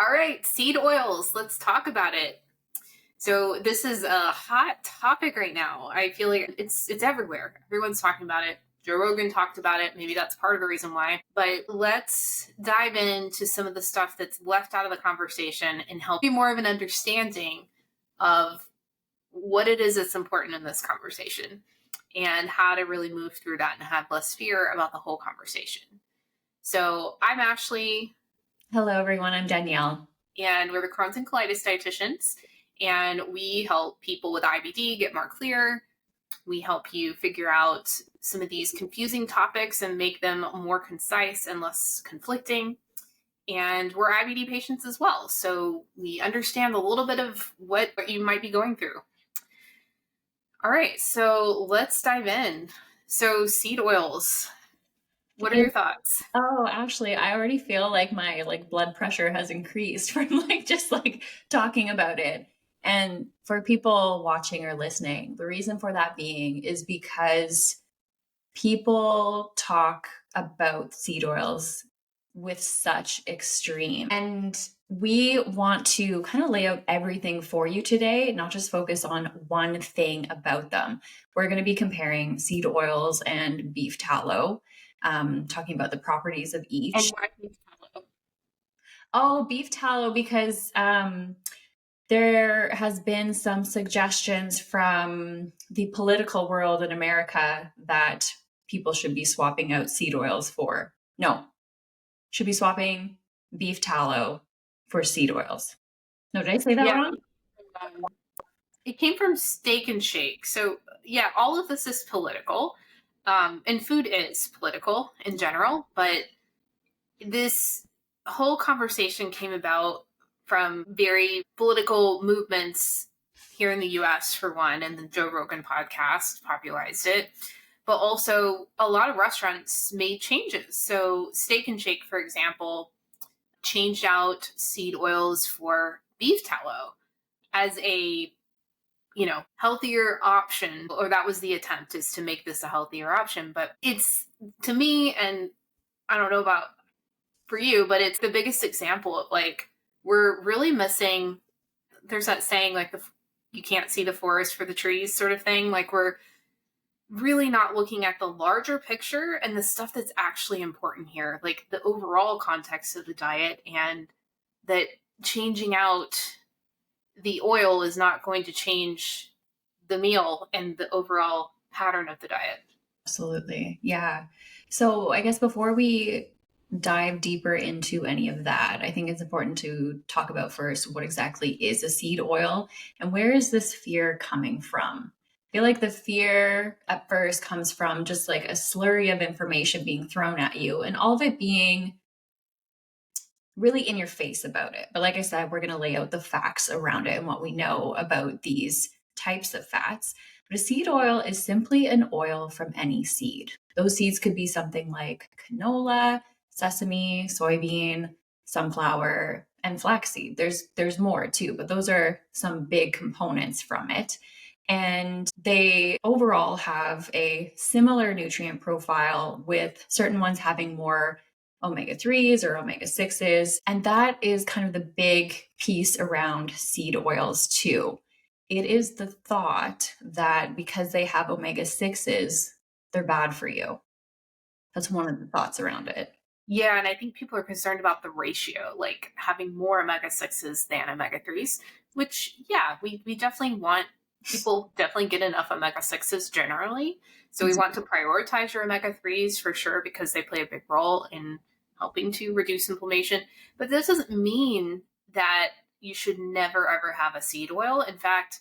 All right, seed oils. Let's talk about it. So this is a hot topic right now. I feel like it's everywhere. Everyone's talking about it. Joe Rogan talked about it. Maybe that's part of the reason why. But let's dive into some of the stuff that's left out of the conversation and help you more of an understanding of what it is that's important in this conversation and how to really move through that and have less fear about the whole conversation. So I'm Ashley. Hello, everyone. I'm Danielle. And we're the Crohn's and Colitis dietitians. And we help people with IBD get more clear. We help you figure out some of these confusing topics and make them more concise and less conflicting. And we're IBD patients as well. So we understand a little bit of what you might be going through. All right, so let's dive in. So seed oils. What are your thoughts? Oh, Ashley, I already feel like my blood pressure has increased from just talking about it. And for people watching or listening, the reason for that being is because people talk about seed oils with such extreme. And we want to kind of lay out everything for you today, not just focus on one thing about them. We're going to be comparing seed oils and beef tallow, talking about the properties of each. And why beef tallow? Oh, beef tallow, because there has been some suggestions from the political world in America that people should be swapping out seed oils should be swapping beef tallow for seed oils. No, did I say that wrong? It came from Steak and Shake. So yeah, all of this is political. And food is political in general, but this whole conversation came about from very political movements here in the US, for one, and the Joe Rogan podcast popularized it. But also, a lot of restaurants made changes. So, Steak and Shake, for example, changed out seed oils for beef tallow as a healthier option, or that was the attempt, is to make this a healthier option. But it's, to me, and I don't know about for you, but it's the biggest example of we're really missing. There's that saying, you can't see the forest for the trees sort of thing. We're really not looking at the larger picture and the stuff that's actually important here, like the overall context of the diet, and that changing out the oil is not going to change the meal and the overall pattern of the diet. Absolutely. Yeah. So I guess before we dive deeper into any of that, I think it's important to talk about first what exactly is a seed oil and where is this fear coming from? I feel like the fear at first comes from just a slurry of information being thrown at you and all of it being really in your face about it. But like I said, we're going to lay out the facts around it and what we know about these types of fats. But a seed oil is simply an oil from any seed. Those seeds could be something like canola, sesame, soybean, sunflower, and flaxseed. There's more too, but those are some big components from it. And they overall have a similar nutrient profile, with certain ones having more omega-3s or omega-6s. And that is kind of the big piece around seed oils too. It is the thought that because they have omega-6s, they're bad for you. That's one of the thoughts around it. Yeah, and I think people are concerned about the ratio, like having more omega-6s than omega-3s, which, yeah, we definitely want. People definitely get enough omega-6s generally. So we want to prioritize your omega-3s for sure, because they play a big role in helping to reduce inflammation. But this doesn't mean that you should never, ever have a seed oil. In fact,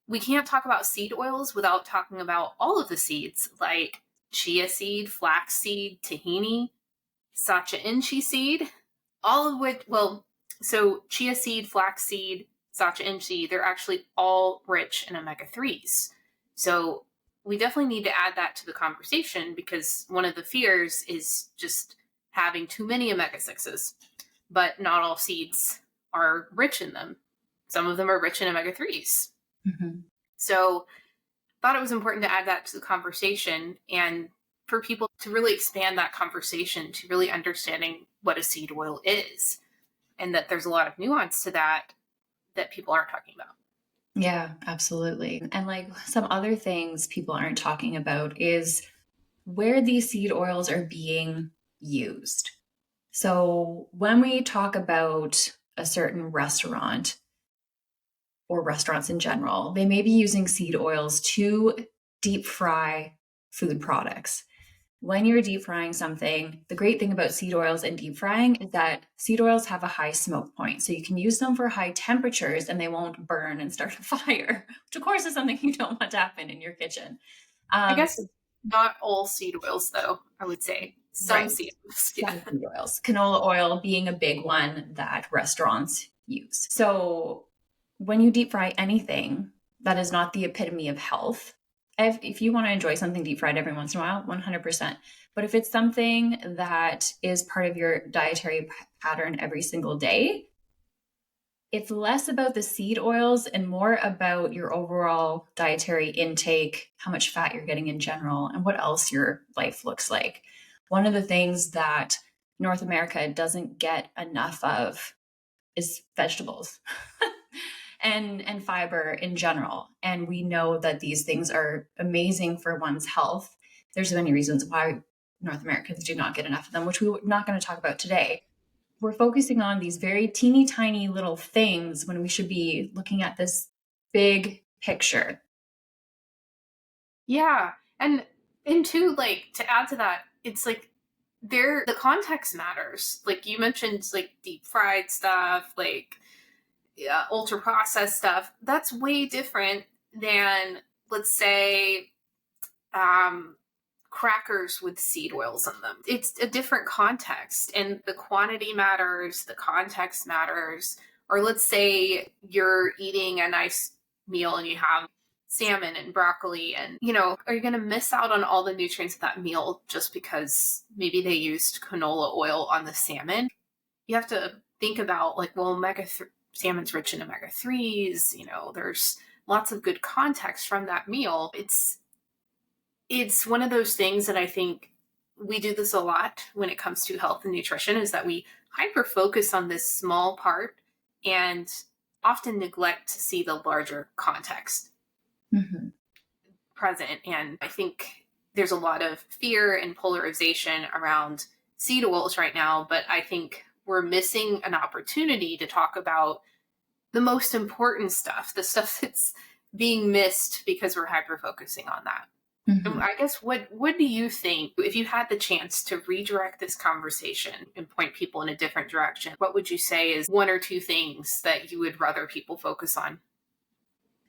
we can't talk about seed oils without talking about all of the seeds, like chia seed, flax seed, tahini, sacha inchi seed, all of which, so chia seed, flax seed, sacha inchi, they're actually all rich in omega-3s. So we definitely need to add that to the conversation, because one of the fears is just having too many omega-6s, but not all seeds are rich in them. Some of them are rich in omega-3s. Mm-hmm. So I thought it was important to add that to the conversation, and for people to really expand that conversation to really understanding what a seed oil is. and that there's a lot of nuance to that people aren't talking about. Yeah, absolutely. And like some other things people aren't talking about is where these seed oils are being used. So when we talk about a certain restaurant or restaurants in general, they may be using seed oils to deep fry food products. When you're deep frying something, the great thing about seed oils and deep frying is that seed oils have a high smoke point. So you can use them for high temperatures and they won't burn and start a fire, which of course is something you don't want to happen in your kitchen. I guess So, not all seed oils, though, I would say. Some right. seed oils. Some Yeah. seed oils, canola oil being a big one that restaurants use. So when you deep fry anything that is not the epitome of health, if you want to enjoy something deep fried every once in a while, 100%. But if it's something that is part of your dietary pattern every single day, it's less about the seed oils and more about your overall dietary intake, how much fat you're getting in general, and what else your life looks like. One of the things that North America doesn't get enough of is vegetables and fiber in general. And we know that these things are amazing for one's health. There's many reasons why North Americans do not get enough of them, which we're not going to talk about today. We're focusing on these very teeny tiny little things when we should be looking at this big picture. Yeah. And too, like, to add to that, it's like the context matters. Like you mentioned, like deep fried stuff, like, yeah, ultra processed stuff. That's way different than, let's say, um crackers with seed oils in them. It's a different context, and the quantity matters, the context matters. Or let's say you're eating a nice meal and you have salmon and broccoli, and are you going to miss out on all the nutrients of that meal just because maybe they used canola oil on the salmon? You have to think about, like, well, salmon's rich in omega-3s, there's lots of good context from that meal. It's one of those things that I think we do this a lot when it comes to health and nutrition, is that we hyper focus on this small part and often neglect to see the larger context Mm-hmm. present. And I think there's a lot of fear and polarization around seed oils right now, but I think we're missing an opportunity to talk about the most important stuff, the stuff that's being missed because we're hyper focusing on that. Mm-hmm. I guess what do you think, if you had the chance to redirect this conversation and point people in a different direction, what would you say is one or two things that you would rather people focus on?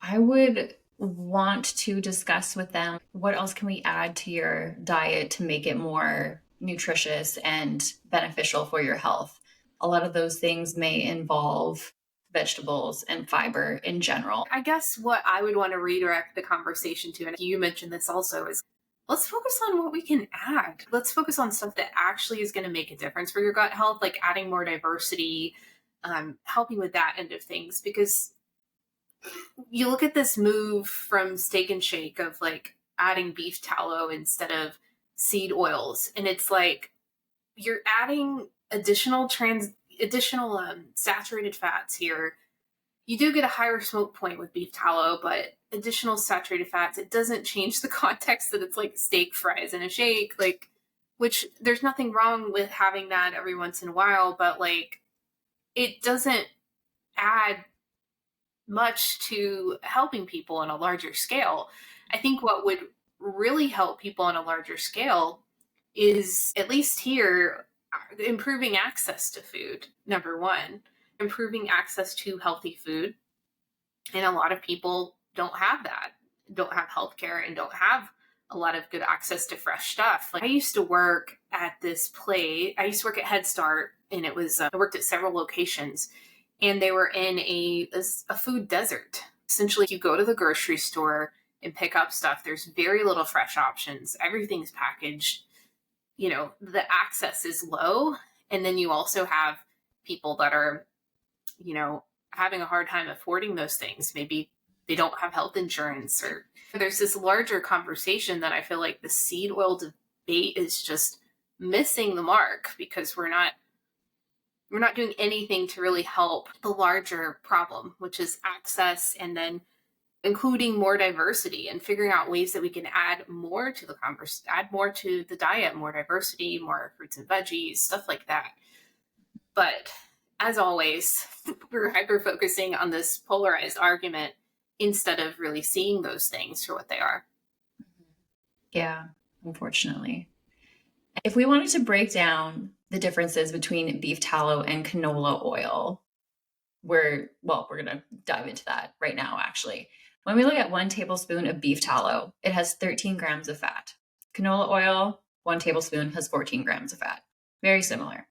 I would want to discuss with them what else can we add to your diet to make it more nutritious and beneficial for your health. A lot of those things may involve vegetables and fiber in general. I guess what I would want to redirect the conversation to, and you mentioned this also, is let's focus on what we can add. Let's focus on stuff that actually is going to make a difference for your gut health, like adding more diversity, helping with that end of things. Because you look at this move from Steak and Shake of like adding beef tallow instead of seed oils, and it's like you're adding additional saturated fats here. You do get a higher smoke point with beef tallow, but additional saturated fats, it doesn't change the context that it's like steak fries in a shake, like, which there's nothing wrong with having that every once in a while, but like it doesn't add much to helping people on a larger scale. I think what would really help people on a larger scale is, at least here, improving access to food. Number one, improving access to healthy food. And a lot of people don't have that, don't have healthcare, and don't have a lot of good access to fresh stuff. Like, I used to work at this place. I used to work at Head Start, and it was I worked at several locations, and they were in a food desert. Essentially, you go to the grocery store and pick up stuff. There's very little fresh options. Everything's packaged. The access is low, and then you also have people that are, having a hard time affording those things. Maybe they don't have health insurance, or there's this larger conversation that I feel like the seed oil debate is just missing the mark, because we're not We're not doing anything to really help the larger problem, which is access, and then including more diversity and figuring out ways that we can add more to the add more to the diet, more diversity, more fruits and veggies, stuff like that. But as always, we're hyper focusing on this polarized argument instead of really seeing those things for what they are. Yeah, unfortunately. If we wanted to break down the differences between beef tallow and canola oil, we're going to dive into that right now, actually. When we look at 1 tablespoon of beef tallow, it has 13 grams of fat. Canola oil, 1 tablespoon, has 14 grams of fat. Very similar.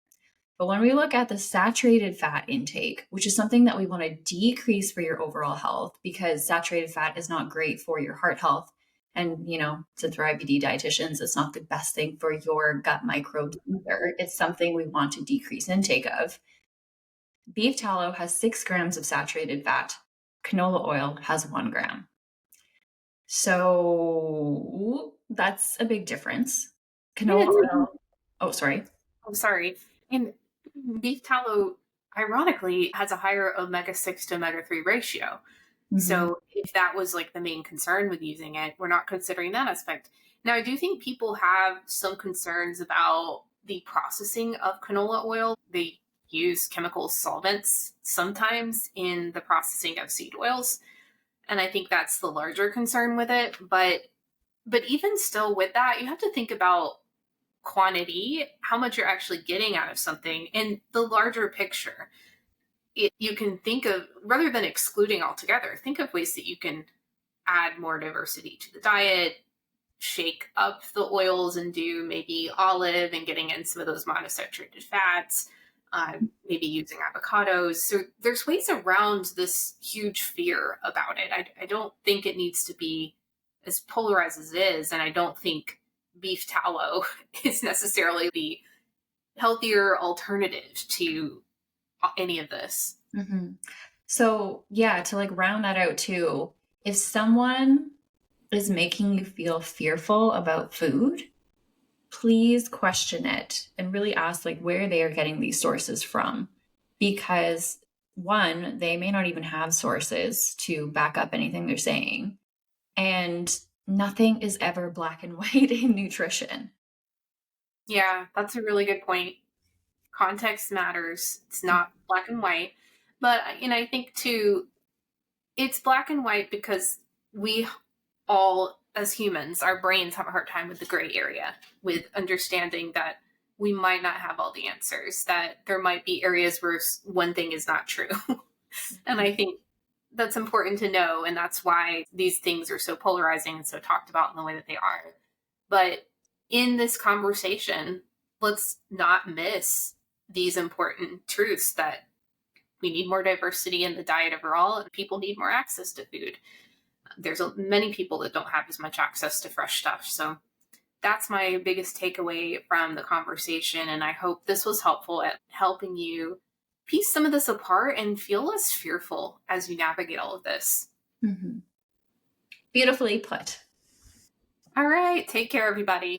But when we look at the saturated fat intake, which is something that we want to decrease for your overall health, because saturated fat is not great for your heart health. And, since we're IBD dietitians, it's not the best thing for your gut microbes either. It's something we want to decrease intake of. Beef tallow has 6 grams of saturated fat. Canola oil has 1 gram. So that's a big difference. Canola oil. Oh, sorry. Oh, sorry. And beef tallow, ironically, has a higher omega-6 to omega-3 ratio. Mm-hmm. So if that was like the main concern with using it, we're not considering that aspect. Now, I do think people have some concerns about the processing of canola oil. They use chemical solvents sometimes in the processing of seed oils. And I think that's the larger concern with it. But even still with that, you have to think about quantity, how much you're actually getting out of something, and the larger picture. You can think of, rather than excluding altogether, think of ways that you can add more diversity to the diet, shake up the oils and do maybe olive and getting in some of those monosaturated fats, maybe using avocados. So there's ways around this huge fear about it. I don't think it needs to be as polarized as it is, and I don't think beef tallow is necessarily the healthier alternative to any of this. Mm-hmm. So, yeah, to round that out too, if someone is making you feel fearful about food, please question it and really ask where they are getting these sources from. Because one, they may not even have sources to back up anything they're saying. And nothing is ever black and white in nutrition. Yeah, that's a really good point. Context matters. It's not black and white. But, I think too, it's black and white because we all, as humans, our brains have a hard time with the gray area, with understanding that we might not have all the answers, that there might be areas where one thing is not true. And I think that's important to know. And that's why these things are so polarizing and so talked about in the way that they are. But in this conversation, let's not miss these important truths that we need more diversity in the diet overall, and people need more access to food. There's many people that don't have as much access to fresh stuff. So that's my biggest takeaway from the conversation. And I hope this was helpful at helping you piece some of this apart and feel less fearful as you navigate all of this. Mm-hmm. Beautifully put. All right. Take care, everybody.